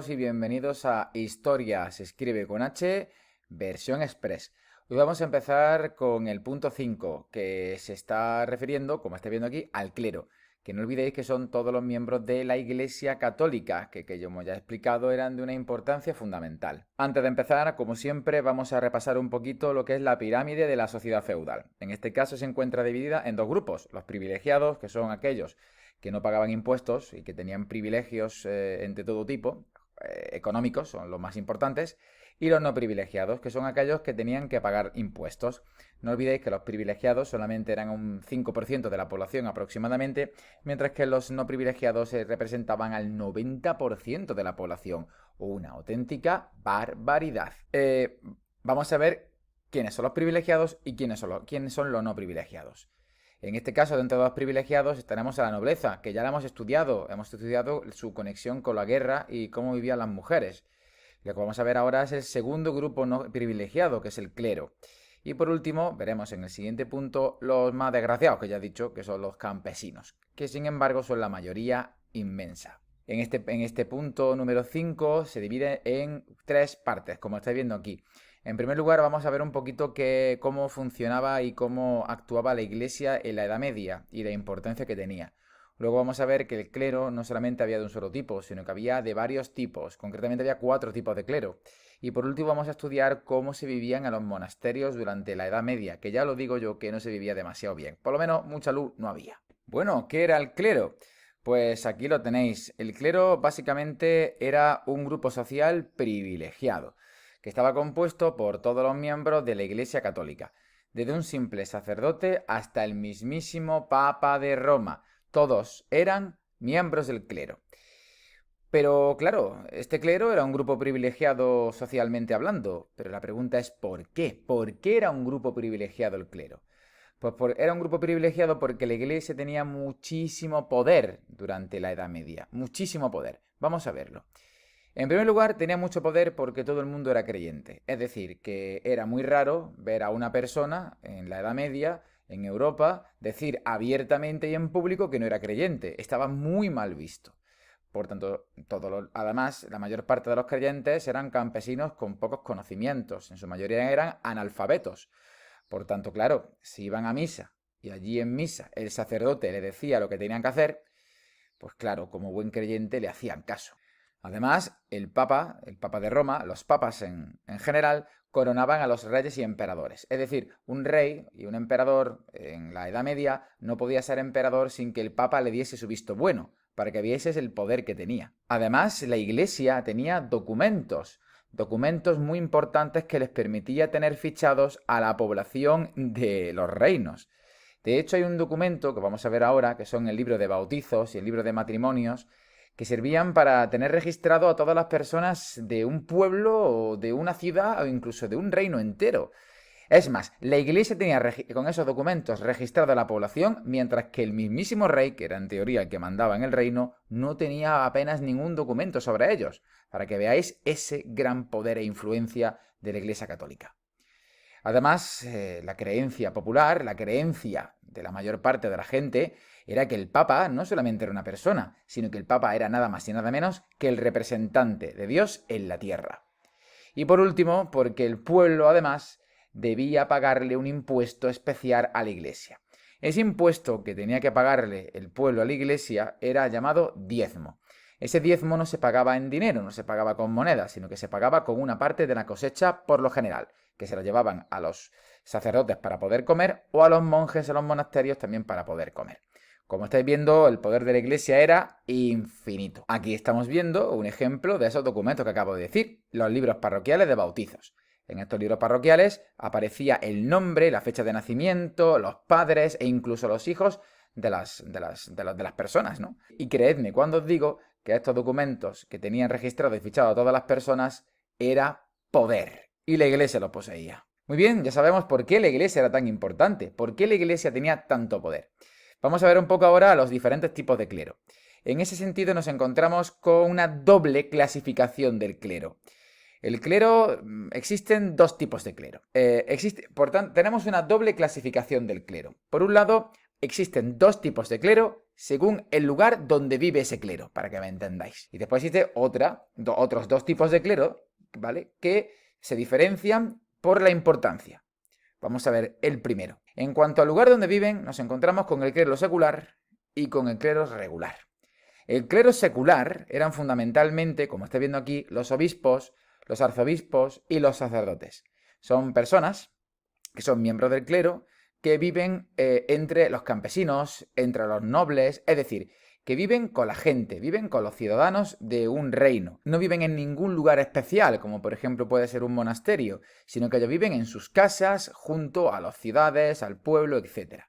todos y bienvenidos a Historia se escribe con H, versión express. Hoy vamos a empezar con el punto 5, que se está refiriendo, como estáis viendo aquí, al clero. Que no olvidéis que son todos los miembros de la Iglesia Católica, que como ya he explicado, eran de una importancia fundamental. Antes de empezar, como siempre, vamos a repasar un poquito lo que es la pirámide de la sociedad feudal. En este caso se encuentra dividida en dos grupos, los privilegiados, que son aquellos que no pagaban impuestos y que tenían privilegios de todo tipo, económicos, son los más importantes, y los no privilegiados, que son aquellos que tenían que pagar impuestos. No olvidéis que los privilegiados solamente eran un 5% de la población aproximadamente, mientras que los no privilegiados representaban al 90% de la población. Una auténtica barbaridad. Vamos a ver quiénes son los privilegiados y quiénes son los no privilegiados. En este caso, dentro de los privilegiados, tenemos a la nobleza, que ya la hemos estudiado su conexión con la guerra y cómo vivían las mujeres. Lo que vamos a ver ahora es el segundo grupo no privilegiado, que es el clero. Y por último, veremos en el siguiente punto los más desgraciados, que ya he dicho, que son los campesinos, que sin embargo son la mayoría inmensa. En este punto número 5 se divide en tres partes, como estáis viendo aquí. En primer lugar, vamos a ver un poquito cómo funcionaba y cómo actuaba la Iglesia en la Edad Media y la importancia que tenía. Luego vamos a ver que el clero no solamente había de un solo tipo, sino que había de varios tipos. Concretamente había 4 tipos de clero. Y por último vamos a estudiar cómo se vivían a los monasterios durante la Edad Media, que ya lo digo yo que no se vivía demasiado bien. Por lo menos mucha luz no había. Bueno, ¿qué era el clero? Pues aquí lo tenéis. El clero básicamente era un grupo social privilegiado, que estaba compuesto por todos los miembros de la Iglesia Católica, desde un simple sacerdote hasta el mismísimo Papa de Roma. Todos eran miembros del clero. Pero claro, este clero era un grupo privilegiado socialmente hablando, pero la pregunta es ¿por qué? ¿Por qué era un grupo privilegiado el clero? Pues era un grupo privilegiado porque la Iglesia tenía muchísimo poder durante la Edad Media, muchísimo poder. Vamos a verlo. En primer lugar, tenía mucho poder porque todo el mundo era creyente. Es decir, que era muy raro ver a una persona en la Edad Media, en Europa, decir abiertamente y en público que no era creyente. Estaba muy mal visto. Por tanto, además, la mayor parte de los creyentes eran campesinos con pocos conocimientos. En su mayoría eran analfabetos. Por tanto, claro, si iban a misa y allí en misa el sacerdote le decía lo que tenían que hacer, pues claro, como buen creyente le hacían caso. Además, el Papa de Roma, los papas en general, coronaban a los reyes y emperadores. Es decir, un rey y un emperador en la Edad Media no podía ser emperador sin que el Papa le diese su visto bueno, para que vieses el poder que tenía. Además, la Iglesia tenía documentos muy importantes que les permitía tener fichados a la población de los reinos. De hecho, hay un documento que vamos a ver ahora, que son el libro de bautizos y el libro de matrimonios, que servían para tener registrado a todas las personas de un pueblo o de una ciudad o incluso de un reino entero. Es más, la Iglesia tenía con esos documentos registrada a la población, mientras que el mismísimo rey, que era en teoría el que mandaba en el reino, no tenía apenas ningún documento sobre ellos, para que veáis ese gran poder e influencia de la Iglesia Católica. Además, la creencia popular, la creencia de la mayor parte de la gente, era que el Papa no solamente era una persona, sino que el Papa era nada más y nada menos que el representante de Dios en la tierra. Y por último, porque el pueblo, además, debía pagarle un impuesto especial a la Iglesia. Ese impuesto que tenía que pagarle el pueblo a la Iglesia era llamado diezmo. Ese diezmo no se pagaba en dinero, no se pagaba con monedas, sino que se pagaba con una parte de la cosecha por lo general, que se lo llevaban a los sacerdotes para poder comer o a los monjes en los monasterios también para poder comer. Como estáis viendo, el poder de la Iglesia era infinito. Aquí estamos viendo un ejemplo de esos documentos que acabo de decir, los libros parroquiales de bautizos. En estos libros parroquiales aparecía el nombre, la fecha de nacimiento, los padres e incluso los hijos de las personas, ¿no? Y creedme cuando os digo que estos documentos que tenían registrado y fichado a todas las personas era poder. Y la Iglesia lo poseía. Muy bien, ya sabemos por qué la Iglesia era tan importante, por qué la Iglesia tenía tanto poder. Vamos a ver un poco ahora los diferentes tipos de clero. En ese sentido nos encontramos con una doble clasificación del clero. El clero, existen dos tipos de clero. Por tanto, tenemos una doble clasificación del clero. Por un lado, existen dos tipos de clero según el lugar donde vive ese clero, para que me entendáis. Y después existe otros dos tipos de clero, ¿vale? Que se diferencian por la importancia. Vamos a ver el primero. En cuanto al lugar donde viven, nos encontramos con el clero secular y con el clero regular. El clero secular eran fundamentalmente, como estáis viendo aquí, los obispos, los arzobispos y los sacerdotes. Son personas que son miembros del clero que viven entre los campesinos, entre los nobles, es decir, que viven con la gente, viven con los ciudadanos de un reino. No viven en ningún lugar especial, como por ejemplo puede ser un monasterio, sino que ellos viven en sus casas, junto a las ciudades, al pueblo, etc.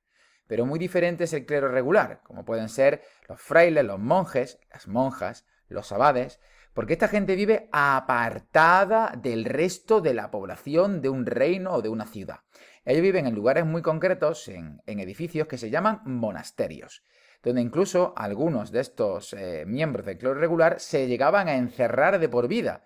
Pero muy diferente es el clero regular, como pueden ser los frailes, los monjes, las monjas, los abades, porque esta gente vive apartada del resto de la población de un reino o de una ciudad. Ellos viven en lugares muy concretos, en edificios que se llaman monasterios, donde incluso algunos de estos miembros del clero regular se llegaban a encerrar de por vida.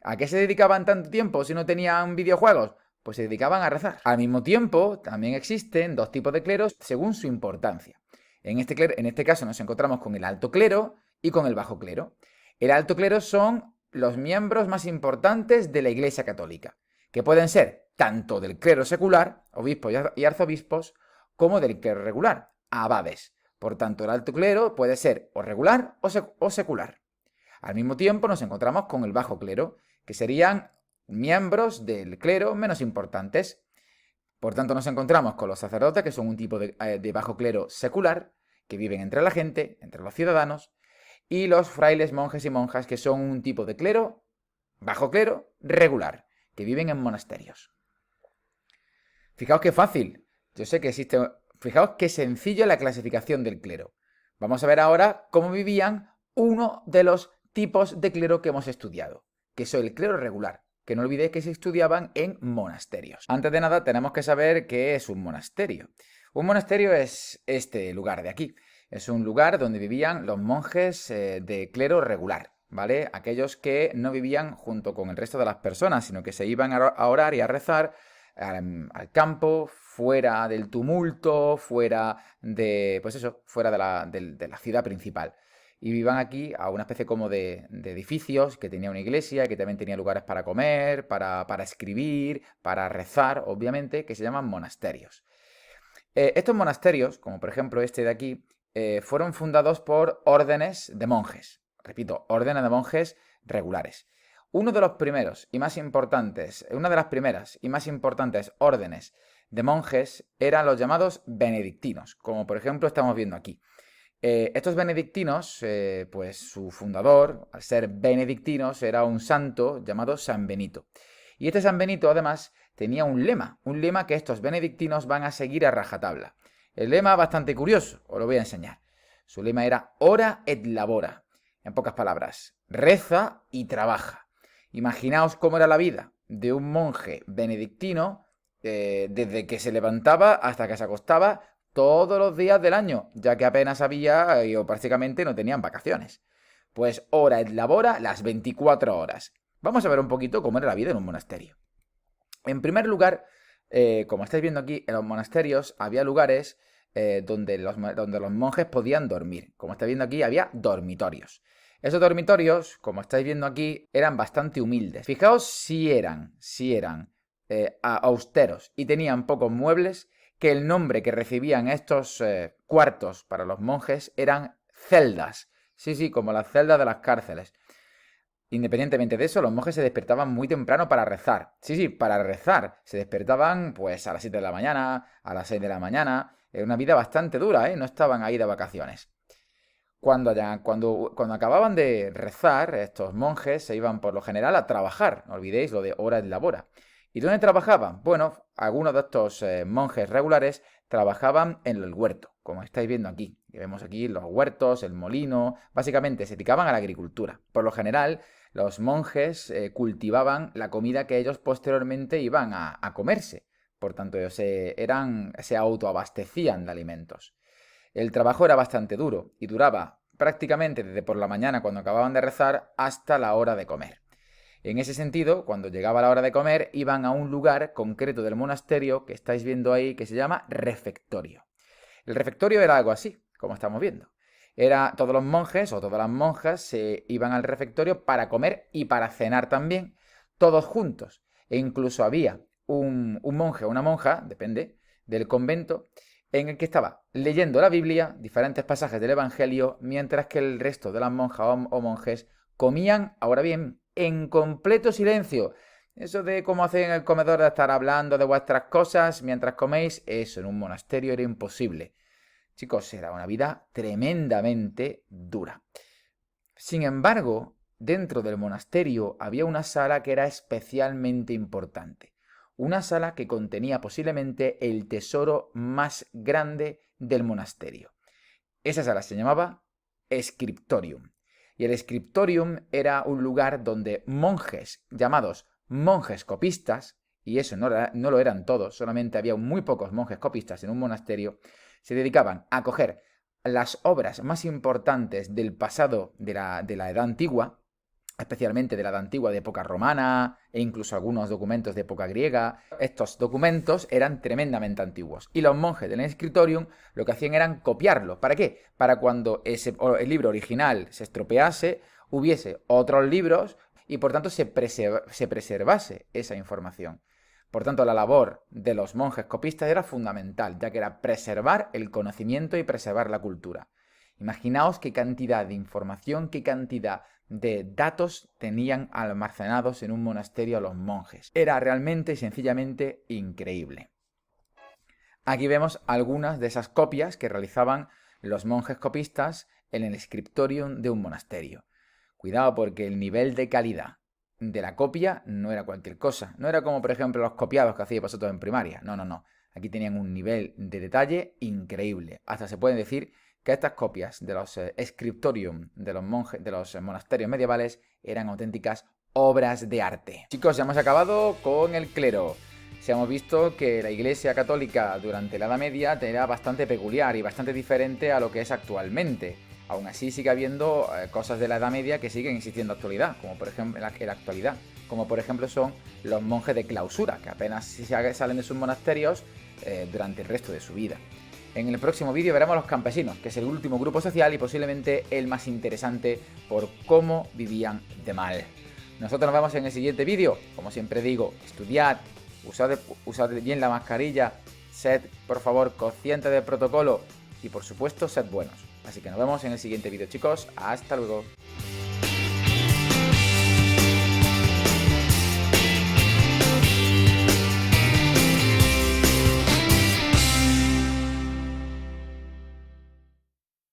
¿A qué se dedicaban tanto tiempo si no tenían videojuegos? Pues se dedicaban a rezar. Al mismo tiempo, también existen dos tipos de cleros según su importancia. En este caso nos encontramos con el alto clero y con el bajo clero. El alto clero son los miembros más importantes de la Iglesia Católica, que pueden ser tanto del clero secular, obispos y arzobispos, como del clero regular, abades. Por tanto, el alto clero puede ser o regular o secular. Al mismo tiempo nos encontramos con el bajo clero, que serían miembros del clero menos importantes. Por tanto, nos encontramos con los sacerdotes, que son un tipo de bajo clero secular, que viven entre la gente, entre los ciudadanos, y los frailes, monjes y monjas, que son un tipo de clero, bajo clero, regular, que viven en monasterios. Fijaos qué fácil. Yo sé que existe... Fijaos qué sencillo la clasificación del clero. Vamos a ver ahora cómo vivían uno de los tipos de clero que hemos estudiado, que es el clero regular, que no olvidéis que se estudiaban en monasterios. Antes de nada tenemos que saber qué es un monasterio. Un monasterio es este lugar de aquí. Es un lugar donde vivían los monjes de clero regular, ¿vale? Aquellos que no vivían junto con el resto de las personas, sino que se iban a orar y a rezar al campo, fuera del tumulto, fuera de, pues eso, fuera de la ciudad principal. Y vivían aquí a una especie como de edificios que tenía una iglesia, que también tenía lugares para comer, para escribir, para rezar, obviamente, que se llaman monasterios. Estos monasterios, como por ejemplo este de aquí, fueron fundados por órdenes de monjes. Repito, órdenes de monjes regulares. Uno de los primeros y más importantes, una de las primeras y más importantes órdenes de monjes eran los llamados benedictinos, como por ejemplo estamos viendo aquí. Estos benedictinos, pues su fundador, al ser benedictinos, era un santo llamado San Benito. Y este San Benito, además, tenía un lema que estos benedictinos van a seguir a rajatabla. El lema bastante curioso, os lo voy a enseñar. Su lema era ora et labora. En pocas palabras, reza y trabaja. Imaginaos cómo era la vida de un monje benedictino desde que se levantaba hasta que se acostaba todos los días del año, ya que apenas había o prácticamente no tenían vacaciones. Pues ora et labora las 24 horas. Vamos a ver un poquito cómo era la vida en un monasterio. En primer lugar, como estáis viendo aquí, en los monasterios había lugares donde los monjes podían dormir. Como estáis viendo aquí, había dormitorios. Esos dormitorios, como estáis viendo aquí, eran bastante humildes. Fijaos si eran austeros y tenían pocos muebles, que el nombre que recibían estos cuartos para los monjes eran celdas. Sí, como las celdas de las cárceles. Independientemente de eso, los monjes se despertaban muy temprano para rezar. Sí, para rezar. Se despertaban pues a las 7 de la mañana, a las 6 de la mañana. Era una vida bastante dura, ¿eh? No estaban ahí de vacaciones. Cuando acababan de rezar, estos monjes se iban por lo general a trabajar. No olvidéis lo de hora et labora. ¿Y dónde trabajaban? Bueno, algunos de estos monjes regulares trabajaban en el huerto, como estáis viendo aquí. Vemos aquí los huertos, el molino. Básicamente se dedicaban a la agricultura. Por lo general, los monjes cultivaban la comida que ellos posteriormente iban a comerse. Por tanto, ellos se autoabastecían de alimentos. El trabajo era bastante duro y duraba prácticamente desde por la mañana cuando acababan de rezar hasta la hora de comer. En ese sentido, cuando llegaba la hora de comer, iban a un lugar concreto del monasterio que estáis viendo ahí, que se llama refectorio. El refectorio era algo así, como estamos viendo. Todos los monjes o todas las monjas se iban al refectorio para comer y para cenar también, todos juntos. E incluso había un monje o una monja, depende, del convento, en el que estaba leyendo la Biblia, diferentes pasajes del Evangelio, mientras que el resto de las monjas o monjes comían, ahora bien, en completo silencio. Eso de cómo hacen en el comedor de estar hablando de vuestras cosas mientras coméis, eso en un monasterio era imposible. Chicos, era una vida tremendamente dura. Sin embargo, dentro del monasterio había una sala que era especialmente importante. Una sala que contenía posiblemente el tesoro más grande del monasterio. Esa sala se llamaba Scriptorium. Y el Scriptorium era un lugar donde monjes llamados monjes copistas, y eso no lo eran todos, solamente había muy pocos monjes copistas en un monasterio, se dedicaban a coger las obras más importantes del pasado de la Edad Antigua, especialmente de la Edad Antigua de época romana e incluso algunos documentos de época griega. Estos documentos eran tremendamente antiguos y los monjes del Scriptorium lo que hacían eran copiarlo. ¿Para qué? Para cuando el libro original se estropease, hubiese otros libros y por tanto se preservase esa información. Por tanto, la labor de los monjes copistas era fundamental, ya que era preservar el conocimiento y preservar la cultura. Imaginaos qué cantidad de información, qué cantidad de datos tenían almacenados en un monasterio los monjes. Era realmente y sencillamente increíble. Aquí vemos algunas de esas copias que realizaban los monjes copistas en el scriptorium de un monasterio. Cuidado porque el nivel de calidad de la copia no era cualquier cosa. No era como, por ejemplo, los copiados que hacíais vosotros en primaria. No, no, no. Aquí tenían un nivel de detalle increíble. Hasta se puede decir que estas copias de los scriptorium de los monjes, de los monasterios medievales eran auténticas obras de arte. Chicos, ya hemos acabado con el clero. Se hemos visto que la Iglesia Católica durante la Edad Media era bastante peculiar y bastante diferente a lo que es actualmente. Aún así sigue habiendo cosas de la Edad Media que siguen existiendo en la actualidad, como por ejemplo en la actualidad, como por ejemplo son los monjes de clausura, que apenas salen de sus monasterios durante el resto de su vida. En el próximo vídeo veremos a los campesinos, que es el último grupo social y posiblemente el más interesante por cómo vivían de mal. Nosotros nos vemos en el siguiente vídeo. Como siempre digo, estudiad, usad bien la mascarilla, sed por favor conscientes del protocolo y por supuesto sed buenos. Así que nos vemos en el siguiente vídeo, chicos. Hasta luego.